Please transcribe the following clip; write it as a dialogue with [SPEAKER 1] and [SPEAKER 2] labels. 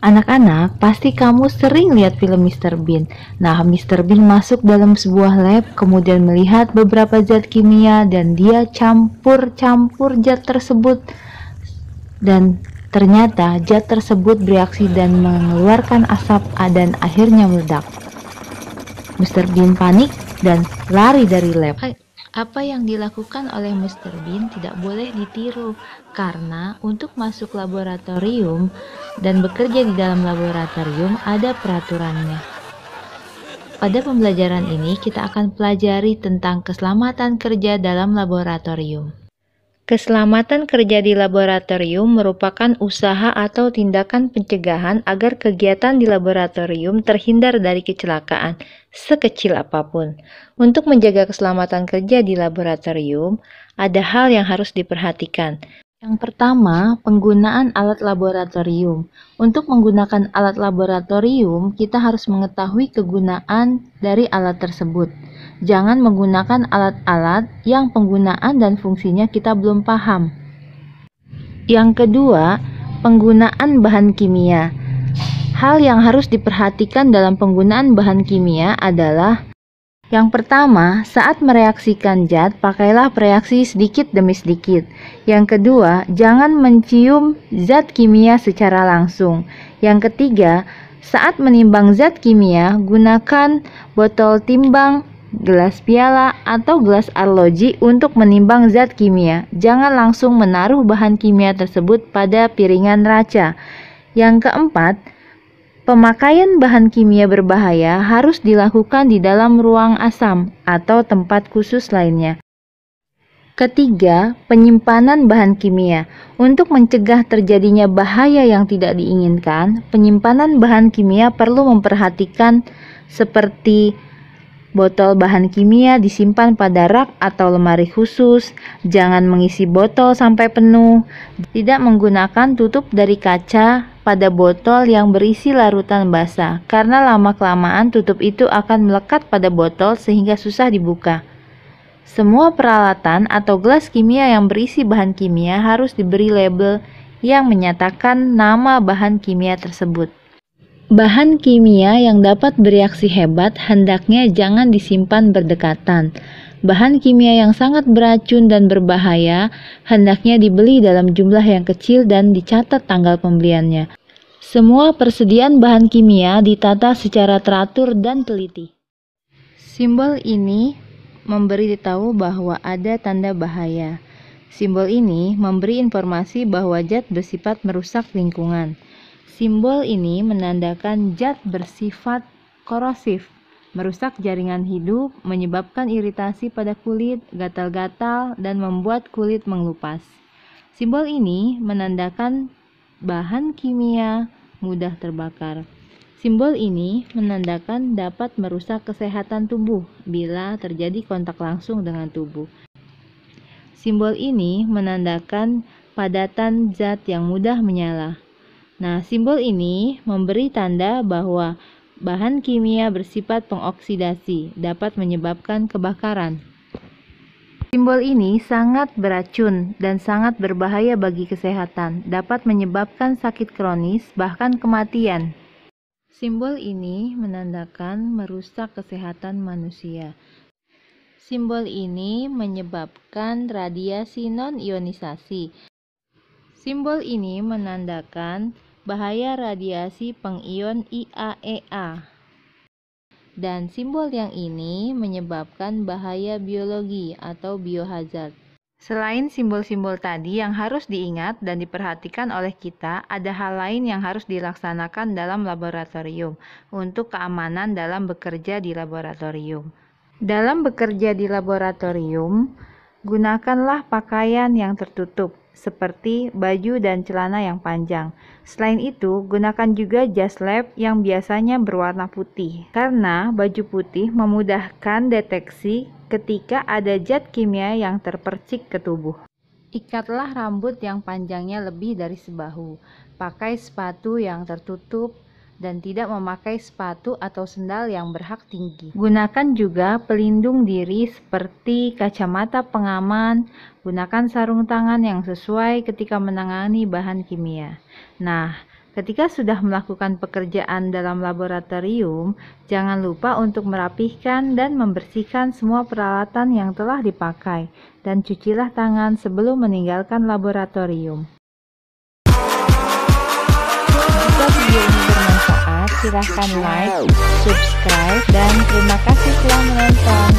[SPEAKER 1] Anak-anak, pasti kamu sering lihat film Mr. Bean. Nah, Mr. Bean masuk dalam sebuah lab, kemudian melihat beberapa zat kimia dan dia campur-campur zat tersebut. Dan ternyata zat tersebut bereaksi dan mengeluarkan asap dan akhirnya meledak. Mr. Bean panik dan lari dari lab. Apa yang dilakukan oleh Mr. Bean tidak boleh ditiru, karena untuk masuk laboratorium dan bekerja di dalam laboratorium ada peraturannya. Pada pembelajaran ini kita akan pelajari tentang keselamatan kerja dalam laboratorium. Keselamatan kerja di laboratorium merupakan usaha atau tindakan pencegahan agar kegiatan di laboratorium terhindar dari kecelakaan, sekecil apapun. Untuk menjaga keselamatan kerja di laboratorium, ada hal yang harus diperhatikan. Yang pertama, penggunaan alat laboratorium. Untuk menggunakan alat laboratorium, kita harus mengetahui kegunaan dari alat tersebut. Jangan menggunakan alat-alat yang penggunaan dan fungsinya kita belum paham. Yang kedua, penggunaan bahan kimia. Hal yang harus diperhatikan dalam penggunaan bahan kimia adalah: yang pertama, saat mereaksikan zat, pakailah reaksi sedikit demi sedikit. Yang kedua, jangan mencium zat kimia secara langsung. Yang ketiga, saat menimbang zat kimia, gunakan botol timbang, gelas piala, atau gelas arloji untuk menimbang zat kimia. Jangan langsung menaruh bahan kimia tersebut pada piringan raca. Yang keempat, pemakaian bahan kimia berbahaya harus dilakukan di dalam ruang asam atau tempat khusus lainnya. Ketiga, penyimpanan bahan kimia. Untuk mencegah terjadinya bahaya yang tidak diinginkan, penyimpanan bahan kimia perlu memperhatikan seperti botol bahan kimia disimpan pada rak atau lemari khusus, jangan mengisi botol sampai penuh, tidak menggunakan tutup dari kaca pada botol yang berisi larutan basah, karena lama-kelamaan tutup itu akan melekat pada botol sehingga susah dibuka. Semua peralatan atau gelas kimia yang berisi bahan kimia harus diberi label yang menyatakan nama bahan kimia tersebut. Bahan kimia yang dapat bereaksi hebat hendaknya jangan disimpan berdekatan. Bahan kimia yang sangat beracun dan berbahaya hendaknya dibeli dalam jumlah yang kecil dan dicatat tanggal pembeliannya. Semua persediaan bahan kimia ditata secara teratur dan teliti. Simbol ini memberitahu bahwa ada tanda bahaya. Simbol ini memberi informasi bahwa zat bersifat merusak lingkungan. Simbol ini menandakan zat bersifat korosif, merusak jaringan hidup, menyebabkan iritasi pada kulit, gatal-gatal, dan membuat kulit mengelupas. Simbol ini menandakan bahan kimia mudah terbakar. Simbol ini menandakan dapat merusak kesehatan tubuh bila terjadi kontak langsung dengan tubuh. Simbol ini menandakan padatan zat yang mudah menyala. Nah, simbol ini memberi tanda bahwa bahan kimia bersifat pengoksidasi, dapat menyebabkan kebakaran. Simbol ini sangat beracun dan sangat berbahaya bagi kesehatan, dapat menyebabkan sakit kronis, bahkan kematian. Simbol ini menandakan merusak kesehatan manusia. Simbol ini menyebabkan radiasi non-ionisasi. Simbol ini menandakan bahaya radiasi pengion IAEA. Dan simbol yang ini menyebabkan bahaya biologi atau biohazard. Selain simbol-simbol tadi yang harus diingat dan diperhatikan oleh kita, ada hal lain yang harus dilaksanakan dalam laboratorium untuk keamanan dalam bekerja di laboratorium. Dalam bekerja di laboratorium, gunakanlah pakaian yang tertutup, seperti baju dan celana yang panjang. Selain itu, gunakan juga jas lab yang biasanya berwarna putih, karena baju putih memudahkan deteksi ketika ada zat kimia yang terpercik ke tubuh. Ikatlah rambut yang panjangnya lebih dari sebahu. Pakai sepatu yang tertutup dan tidak memakai sepatu atau sendal yang berhak tinggi. Gunakan juga pelindung diri seperti kacamata pengaman. Gunakan sarung tangan yang sesuai ketika menangani bahan kimia. Nah, Ketika sudah melakukan pekerjaan dalam laboratorium, jangan lupa untuk merapihkan dan membersihkan semua peralatan yang telah dipakai, dan cucilah tangan sebelum meninggalkan laboratorium. Jika video ini bermanfaat, silahkan like, subscribe, dan terima kasih telah menonton.